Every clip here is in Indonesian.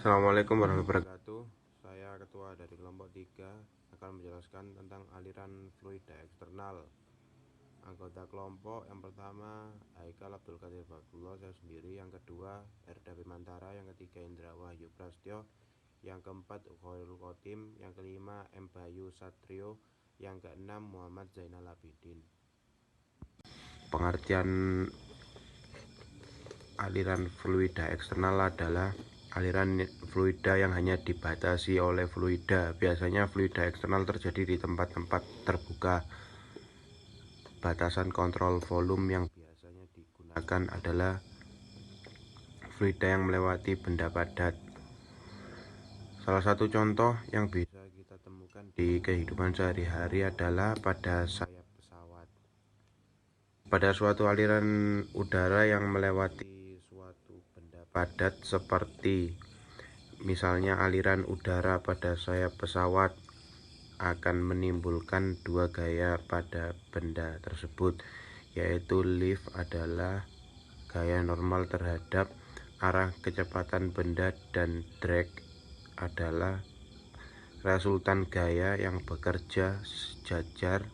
Assalamualaikum warahmatullahi wabarakatuh. Saya ketua dari kelompok 3 akan menjelaskan tentang aliran fluida eksternal. Anggota kelompok yang pertama Haikal Abdul Qadir Fakullah, saya sendiri. Yang kedua Erda Bimantara. Yang ketiga Indra Wahyu Prastyo. Yang keempat Khairul Khotim. Yang kelima M. Bayu Satrio. Yang keenam Muhammad Zainal Abidin. Pengertian aliran fluida eksternal adalah aliran fluida yang hanya dibatasi oleh fluida. Biasanya fluida eksternal terjadi di tempat-tempat terbuka. Batasan kontrol volume yang biasanya digunakan adalah fluida yang melewati benda padat. Salah satu contoh yang bisa kita temukan di kehidupan sehari-hari adalah pada sayap pesawat. Pada suatu aliran udara yang melewati suatu benda padat, seperti misalnya aliran udara pada sayap pesawat, akan menimbulkan dua gaya pada benda tersebut, yaitu lift adalah gaya normal terhadap arah kecepatan benda dan drag adalah resultan gaya yang bekerja sejajar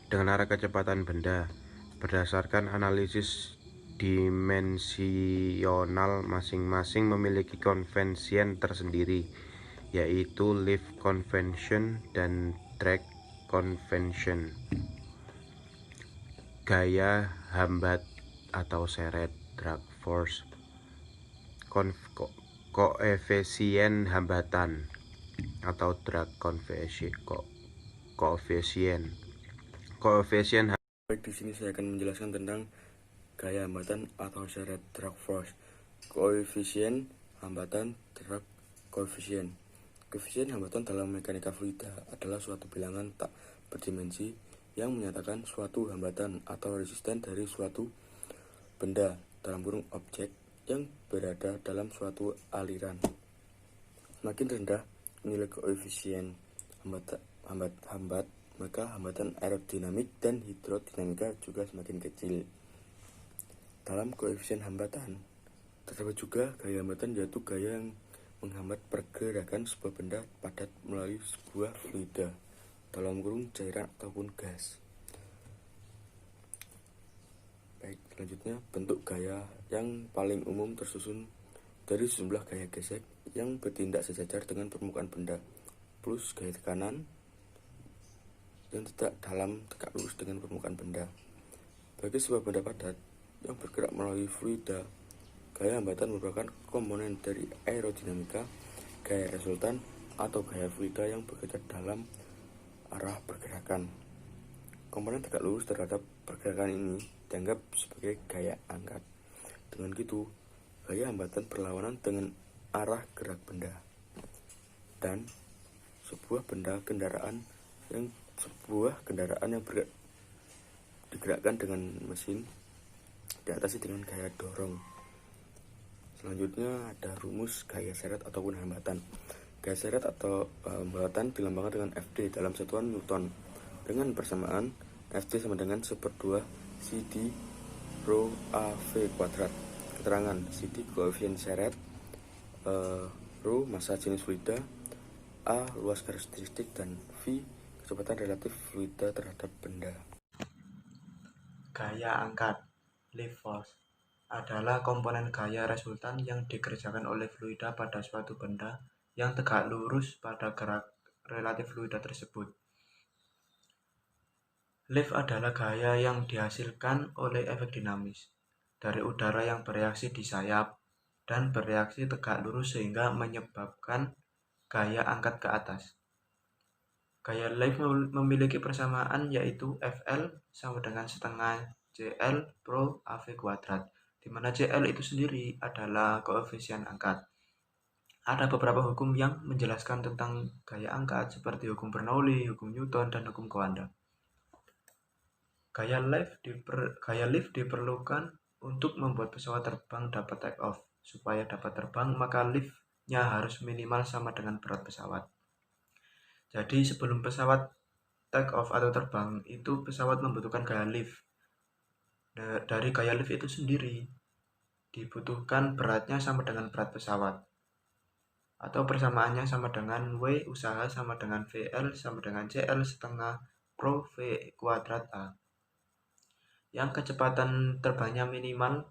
dengan arah kecepatan benda. Berdasarkan analisis dimensional, masing-masing memiliki konvensian tersendiri, yaitu lift convention dan drag convention. Gaya hambat atau seret drag force, koefisien hambatan atau drag koefisien. Baik, di sini saya akan menjelaskan tentang gaya hambatan atau seret drag force, koefisien hambatan drag koefisien. Koefisien hambatan dalam mekanika fluida adalah suatu bilangan tak berdimensi yang menyatakan suatu hambatan atau resisten dari suatu benda (objek) yang berada dalam suatu aliran. Semakin rendah nilai koefisien hambat, maka hambatan aerodinamik dan hidrodinamika juga semakin kecil. Dalam koefisien hambatan terdapat juga gaya hambatan, yaitu gaya yang menghambat pergerakan sebuah benda padat melalui sebuah fluida (cairan ataupun gas). Baik, selanjutnya bentuk gaya yang paling umum tersusun dari sejumlah gaya gesek yang bertindak sejajar dengan permukaan benda, plus gaya tekanan yang tidak dalam tegak lurus dengan permukaan benda. Bagi sebuah benda padat yang bergerak melalui fluida, gaya hambatan merupakan komponen dari aerodinamika, gaya resultan, atau gaya fluida yang bekerja dalam arah pergerakan. Komponen tegak lurus terhadap pergerakan ini dianggap sebagai gaya angkat. Dengan gitu, gaya hambatan berlawanan dengan arah gerak benda. Dan sebuah kendaraan yang digerakkan dengan mesin diatasi dengan gaya dorong. Selanjutnya ada rumus gaya seret ataupun hambatan. Gaya seret atau hambatan dilambangkan dengan Fd dalam satuan Newton, dengan persamaan Fd sama dengan 1/2 CD rho AV kuadrat. Keterangan: CD koefisien seret, rho massa jenis fluida, A luas karakteristik, dan V kecepatan relatif fluida terhadap benda. Gaya angkat lift force adalah komponen gaya resultan yang dikerjakan oleh fluida pada suatu benda yang tegak lurus pada gerak relatif fluida tersebut. Lift adalah gaya yang dihasilkan oleh efek dinamis dari udara yang bereaksi di sayap dan bereaksi tegak lurus sehingga menyebabkan gaya angkat ke atas. Gaya lift memiliki persamaan, yaitu Fl sama dengan setengah Cl pro AV kuadrat, di mana Cl itu sendiri adalah koefisien angkat. Ada beberapa hukum yang menjelaskan tentang gaya angkat, seperti hukum Bernoulli, hukum Newton, dan hukum Coanda. Gaya lift diperlukan untuk membuat pesawat terbang dapat take off. Supaya dapat terbang, maka liftnya harus minimal sama dengan berat pesawat. Jadi sebelum pesawat take off atau terbang, itu pesawat membutuhkan gaya lift. Dari gaya lift itu sendiri dibutuhkan beratnya sama dengan berat pesawat. atau persamaannya sama dengan W usaha sama dengan VL sama dengan CL setengah Pro V kuadrat A. Yang kecepatan terbangnya minimal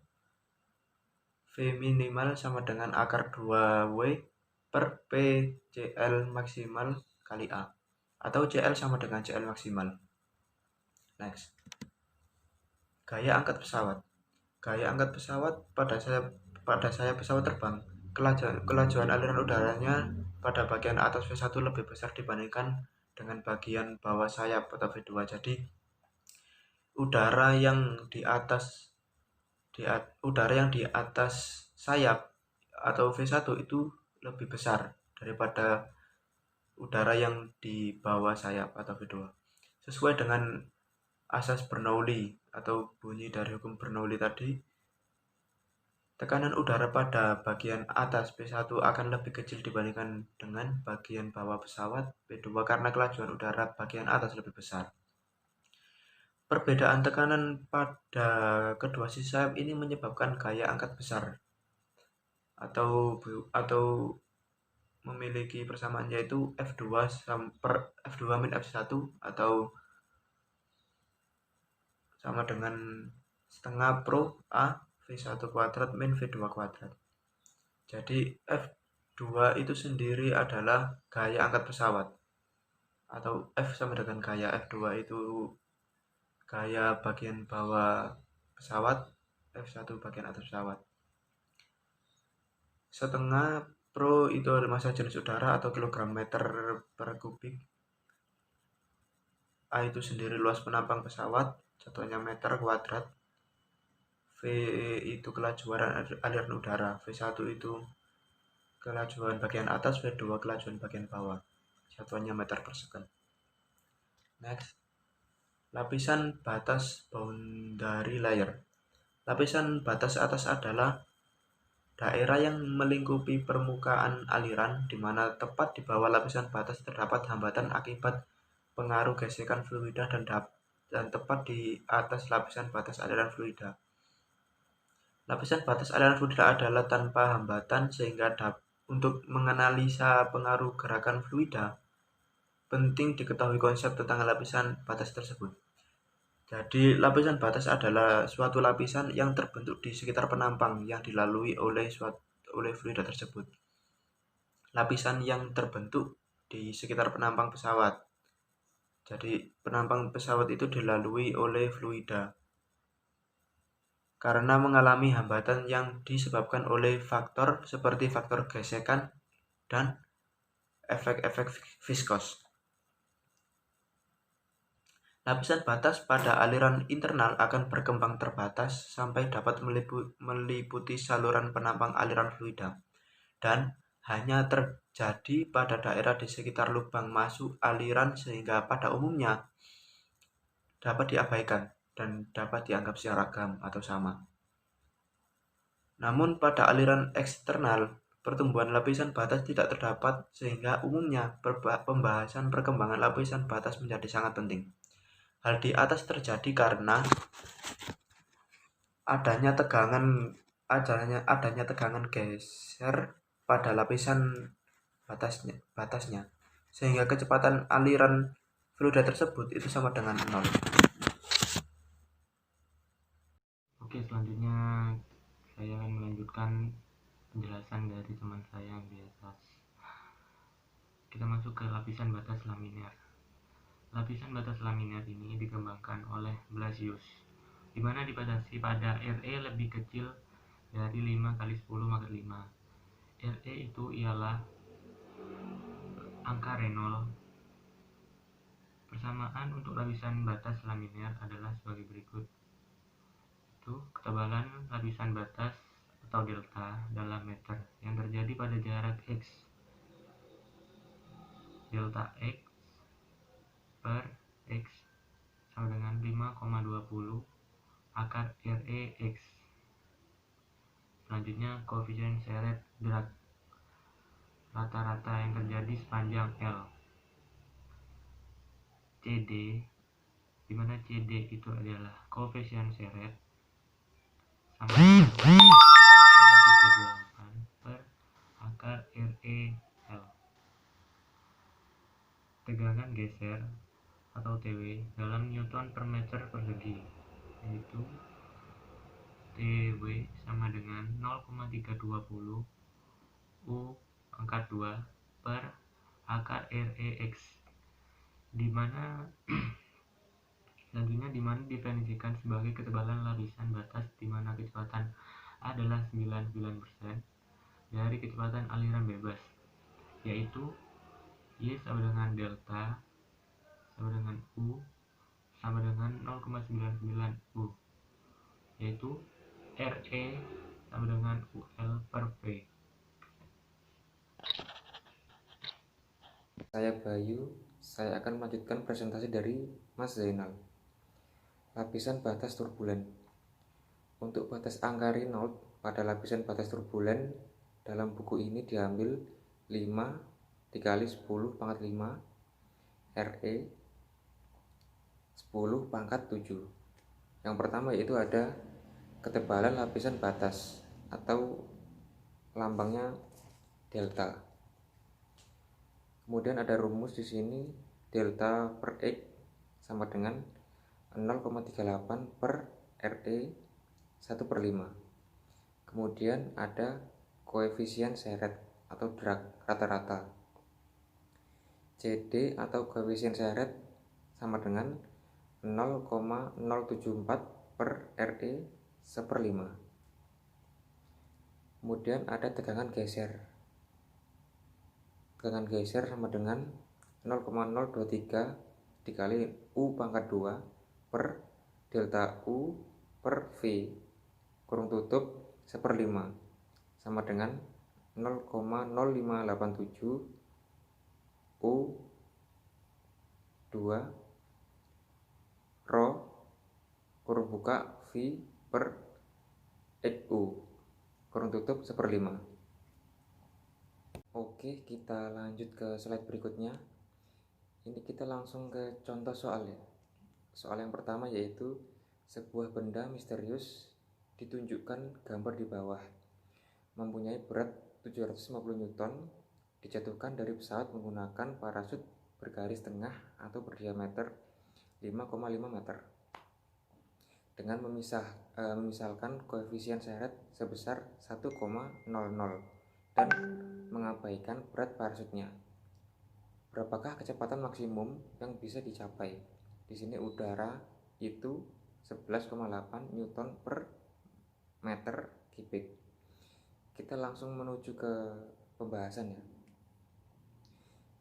V minimal sama dengan akar 2W per P CL maksimal kali A, atau CL sama dengan CL maksimal. Next. Gaya angkat pesawat. Gaya angkat pesawat pada sayap pesawat terbang. Kelajuan aliran udaranya pada bagian atas V1 lebih besar dibandingkan dengan bagian bawah sayap atau V2. Jadi udara yang di atas sayap atau V1 itu lebih besar daripada udara yang di bawah sayap atau V2. Sesuai dengan asas Bernoulli atau bunyi dari hukum Bernoulli tadi, tekanan udara pada bagian atas P1 akan lebih kecil dibandingkan dengan bagian bawah pesawat P2 karena kelajuan udara bagian atas lebih besar. Perbedaan tekanan pada kedua sisi sayap ini menyebabkan gaya angkat besar atau memiliki persamaan, yaitu F2 per F2 min F1 atau sama dengan setengah Pro A V1 kuadrat min V2 kuadrat. Jadi F2 itu sendiri adalah gaya angkat pesawat, atau F sama dengan gaya F2 itu gaya bagian bawah pesawat, F1 bagian atas pesawat. Setengah Pro itu massa jenis udara atau kilogram meter per kubik. A itu sendiri luas penampang pesawat, jatuhnya meter kuadrat. V itu kelajuan aliran udara, V1 itu kelajuan bagian atas, V2 kelajuan bagian bawah, jatuhnya meter per second. Next. Lapisan batas boundary layer. Lapisan batas atas adalah daerah yang melingkupi permukaan aliran, di mana tepat di bawah lapisan batas terdapat hambatan akibat pengaruh gesekan fluida dan tepat di atas lapisan batas aliran fluida. Lapisan batas aliran fluida adalah tanpa hambatan, sehingga untuk menganalisa pengaruh gerakan fluida penting diketahui konsep tentang lapisan batas tersebut. Jadi lapisan batas adalah suatu lapisan yang terbentuk di sekitar penampang yang dilalui oleh fluida tersebut. Lapisan yang terbentuk di sekitar penampang pesawat. Jadi penampang pesawat itu dilalui oleh fluida karena mengalami hambatan yang disebabkan oleh faktor seperti faktor gesekan dan efek-efek viskos. Lapisan batas pada aliran internal akan berkembang terbatas sampai dapat meliputi saluran penampang aliran fluida, dan hanya terjadi pada daerah di sekitar lubang masuk aliran, sehingga pada umumnya dapat diabaikan dan dapat dianggap seragam atau sama. Namun pada aliran eksternal, pertumbuhan lapisan batas tidak terdapat, sehingga umumnya pembahasan perkembangan lapisan batas menjadi sangat penting. Hal di atas terjadi karena adanya tegangan geser pada lapisan batasnya, sehingga kecepatan aliran fluida tersebut itu sama dengan 0. Oke, selanjutnya saya akan melanjutkan penjelasan dari teman saya yang di atas. Kita masuk ke lapisan batas laminer. Lapisan batas laminer ini dikembangkan oleh Blasius, di mana dibatasi pada RE lebih kecil dari 5 kali 10 makat 5. RE itu ialah angka Reynolds. Persamaan untuk lapisan batas laminer adalah sebagai berikut. Itu ketebalan lapisan batas atau delta dalam meter yang terjadi pada jarak X. Delta X per X sama dengan 5,20 akar RE X. Selanjutnya koefisien seret drag rata-rata yang terjadi sepanjang L. CD, di mana CD itu adalah koefisien seret, sama dengan 1,38 per akar RE tegangan geser atau TW dalam Newton per meter persegi, yaitu TW sama dengan 0,320 U pangkat 2 per akar REX, dimana didefinisikan sebagai ketebalan lapisan batas di mana kecepatan adalah 99% dari kecepatan aliran bebas, yaitu Y sama dengan delta sama dengan U sama dengan 0,99 U, yaitu RE sama dengan UL per V. Saya Bayu, saya akan melanjutkan presentasi dari Mas Zainal. Lapisan batas turbulen. Untuk batas angka Reynolds pada lapisan batas turbulen dalam buku ini diambil 5 dikali 10 pangkat 5 RE 10 pangkat 7. Yang pertama yaitu ada ketebalan lapisan batas atau lambangnya delta. Kemudian ada rumus di sini, delta per X sama dengan 0,38 per RE 1/5. Kemudian ada koefisien seret atau drag rata-rata. CD atau koefisien seret sama dengan 0,074 per RE 1/5. Kemudian ada tegangan geser. Tegangan geser sama dengan 0,023 dikali U pangkat 2 per delta U per V kurung tutup 1/5 sama dengan 0,0587 U 2 rho kurung buka V per XU kurung tutup 1/5. Oke, kita lanjut ke slide berikutnya. Ini kita langsung ke contoh soal ya. Soal yang pertama yaitu sebuah benda misterius ditunjukkan gambar di bawah. Mempunyai berat 750 Newton, dijatuhkan dari pesawat menggunakan parasut bergaris tengah atau berdiameter 5,5 meter. Dengan misalkan koefisien seret sebesar 1,00 dan mengabaikan berat parasutnya. Berapakah kecepatan maksimum yang bisa dicapai? Di sini udara itu 11,8 Newton per meter kubik. Kita langsung menuju ke pembahasan ya.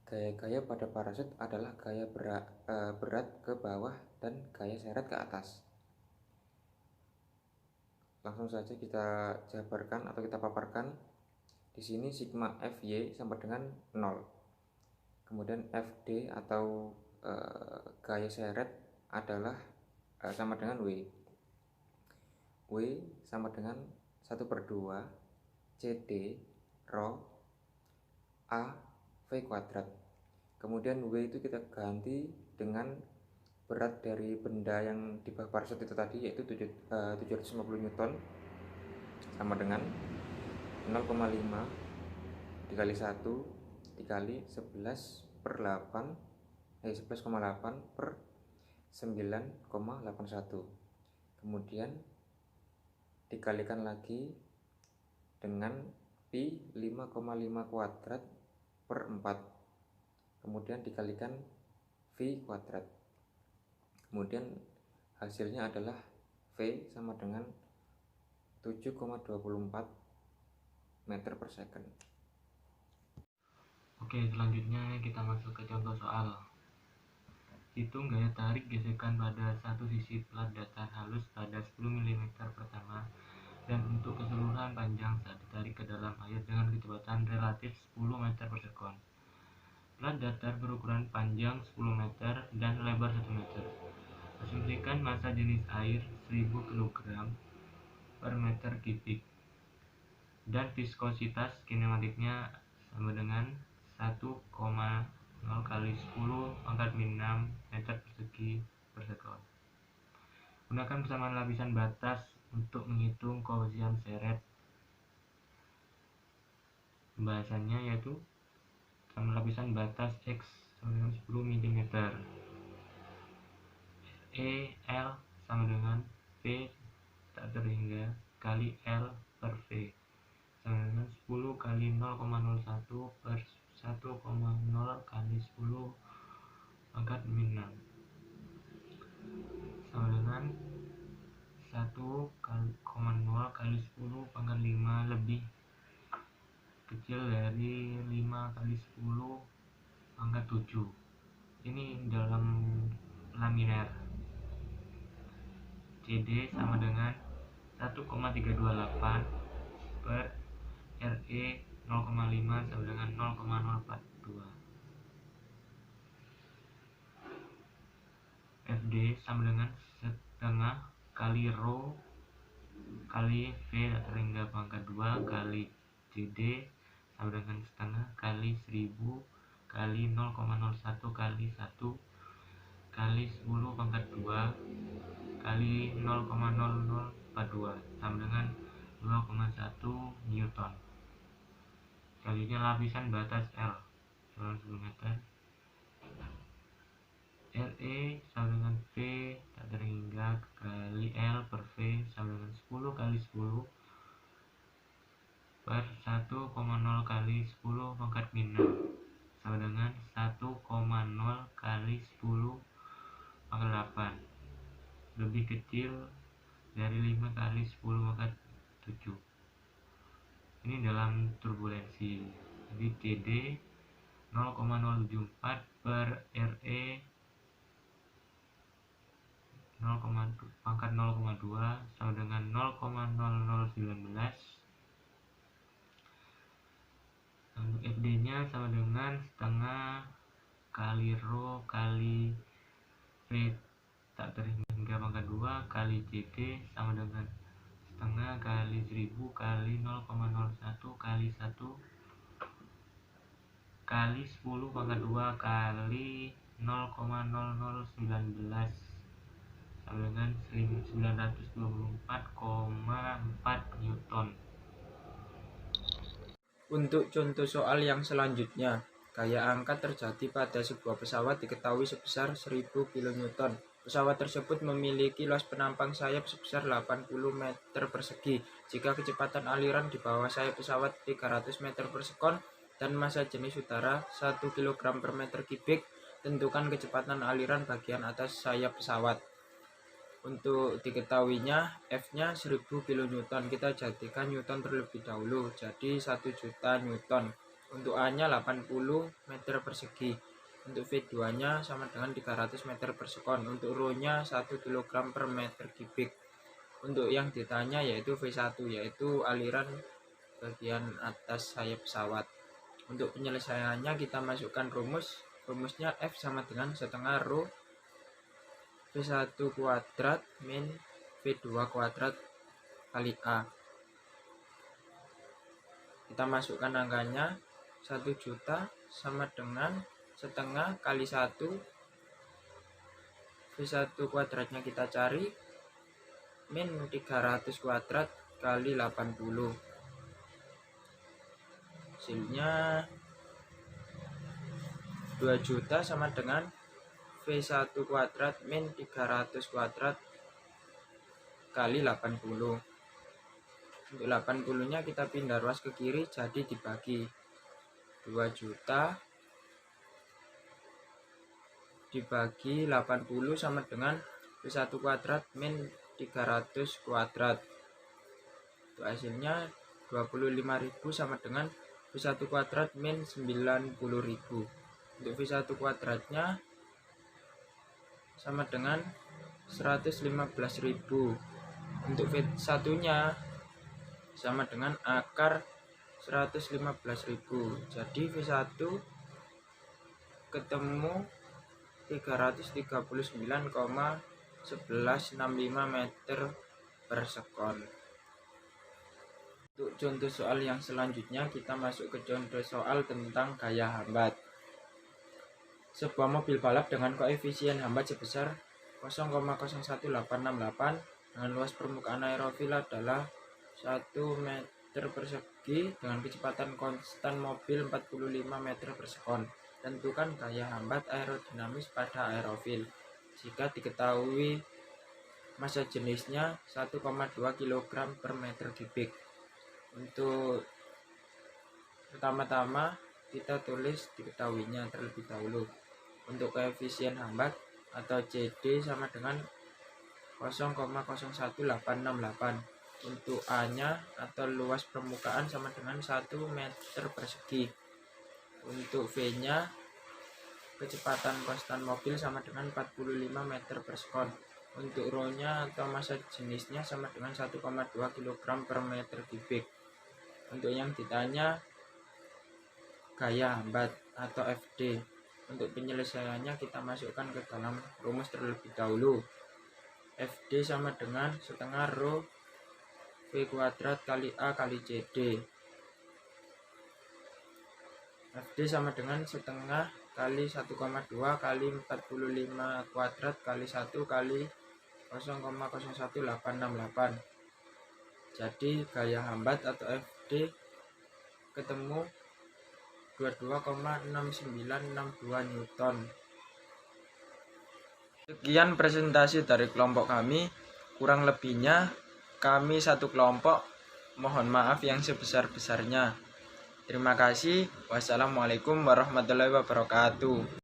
Gaya-gaya pada parasut adalah gaya berat ke bawah dan gaya seret ke atas. Langsung saja kita jabarkan atau kita paparkan. Di sini sigma Fy sama dengan 0. Kemudian Fd atau gaya seret adalah sama dengan W. W sama dengan 1/2 CD rho A V kuadrat. Kemudian W itu kita ganti dengan berat dari benda yang di bawah parasut itu tadi, yaitu 750 Newton sama dengan 0,5 dikali 1 dikali 11,8 per 9,81. Kemudian dikalikan lagi dengan pi 5,5 kuadrat per 4. Kemudian dikalikan V kuadrat. Kemudian hasilnya adalah V sama dengan 7,24 meter per second. Oke, selanjutnya kita masuk ke contoh soal. Hitung gaya tarik gesekan pada satu sisi plat datar halus pada 10 mm pertama dan untuk keseluruhan panjang saat ditarik ke dalam air dengan kecepatan relatif 10 meter per sekon. Plat datar berukuran panjang 10 meter dan lebar 1 meter. Asumsikan massa jenis air 1000 kg per meter kubik dan viskositas kinematiknya sama dengan 1,0 kali 10 pangkat 6 meter persegi per sekon. Gunakan persamaan lapisan batas untuk menghitung koefisien seret. Pembahasannya yaitu sama lapisan batas X sama dengan 10 mm. L sama dengan V tak terhingga kali L per V sama dengan 10 kali 0,01 per 1,0 kali 10 pangkat min 6 sama dengan 1,0 kali 10 pangkat 5 lebih kecil dari 5 kali 10 pangkat 7. Ini dalam laminar. CD sama dengan 1,328 per RE 0,5 sama dengan 0,042. FD sama dengan setengah kali rho kali V tak terhingga pangkat 2 kali CD sama dengan setengah kali 1000 kali 0,01 kali 1 kali 10 pangkat 2 kali 0,0042 sama dengan 2,1 Newton. Selanjutnya lapisan batas L 10 meter. RE sama dengan V tak terhingga kali L per V sama dengan 10 kali 10 per 1,0 kali 10 pangkat min 6 sama dengan 1,0 kali 10 pangkat 8 lebih kecil dari 5 kali 10 pangkat 7. Ini dalam turbulensi. Jadi CD 0,074 per RE 0,2 sama dengan 0,0019. Untuk FD nya sama dengan setengah kali rho kali V tak terhingga pangkat 2 kali CD sama dengan setengah kali 1000 kali 0,01 kali 1 kali 10 pangkat 2 kali 0,0019 sama dengan 1924,4 Newton. Untuk contoh soal yang selanjutnya, gaya angkat terjadi pada sebuah pesawat diketahui sebesar 1000 kN. Pesawat tersebut memiliki luas penampang sayap sebesar 80 meter persegi. Jika kecepatan aliran di bawah sayap pesawat 300 meter per sekon dan massa jenis udara 1 kg per meter kubik, tentukan kecepatan aliran bagian atas sayap pesawat. Untuk diketahuinya F-nya 1000 kN, kita jadikan Newton terlebih dahulu, jadi 1 juta Newton. Untuk A-nya 80 meter persegi. Untuk V2-nya sama dengan 300 meter per sekon. Untuk Rho-nya 1 kg per meter kubik. Untuk yang ditanya yaitu V1, yaitu aliran bagian atas sayap pesawat. Untuk penyelesaiannya kita masukkan rumus. Rumusnya F sama dengan setengah Rho V1 kuadrat min V2 kuadrat kali A. Kita masukkan angkanya 1 juta sama dengan setengah kali 1 V1 kuadratnya kita cari min 300 kuadrat kali 80. Hasilnya 2 juta sama dengan V1 kuadrat min 300 kuadrat kali 80. Untuk 80 nya kita pindah ruas ke kiri, jadi dibagi 2 juta dibagi 80 sama dengan V1 kuadrat min 300 kuadrat. Untuk hasilnya 25.000 sama dengan V1 kuadrat min 90.000. Untuk V1 kuadratnya sama dengan 115.000. Untuk V1 nya sama dengan akar 115.000. Jadi V1 ketemu 339,1165 meter per sekon. Untuk contoh soal yang selanjutnya kita masuk ke contoh soal tentang gaya hambat. Sebuah mobil balap dengan koefisien hambat sebesar 0,01868 dengan luas permukaan aerofil adalah 1 meter persegi dengan kecepatan konstan mobil 45 meter per sekon. Tentukan gaya hambat aerodinamis pada aerofil. Jika diketahui massa jenisnya 1,2 kg per meter kubik. Untuk pertama-tama kita tulis diketahuinya terlebih dahulu. Untuk koefisien hambat atau CD sama dengan 0,01868. Untuk A-nya atau luas permukaan sama dengan 1 meter persegi. Untuk V-nya kecepatan konstan mobil sama dengan 45 meter per sekon. Untuk Rho-nya atau massa jenisnya sama dengan 1,2 kg per meter kubik. Untuk yang ditanya gaya hambat atau FD. Untuk penyelesaiannya kita masukkan ke dalam rumus terlebih dahulu. FD sama dengan setengah Rho V kuadrat kali A kali CD. FD sama dengan setengah kali 1,2 kali 45 kuadrat kali 1 kali 0,01868. Jadi gaya hambat atau FD ketemu 22,6962 Newton. Sekian presentasi dari kelompok kami. Kurang lebihnya kami satu kelompok mohon maaf yang sebesar-besarnya. Terima kasih. Wassalamualaikum warahmatullahi wabarakatuh.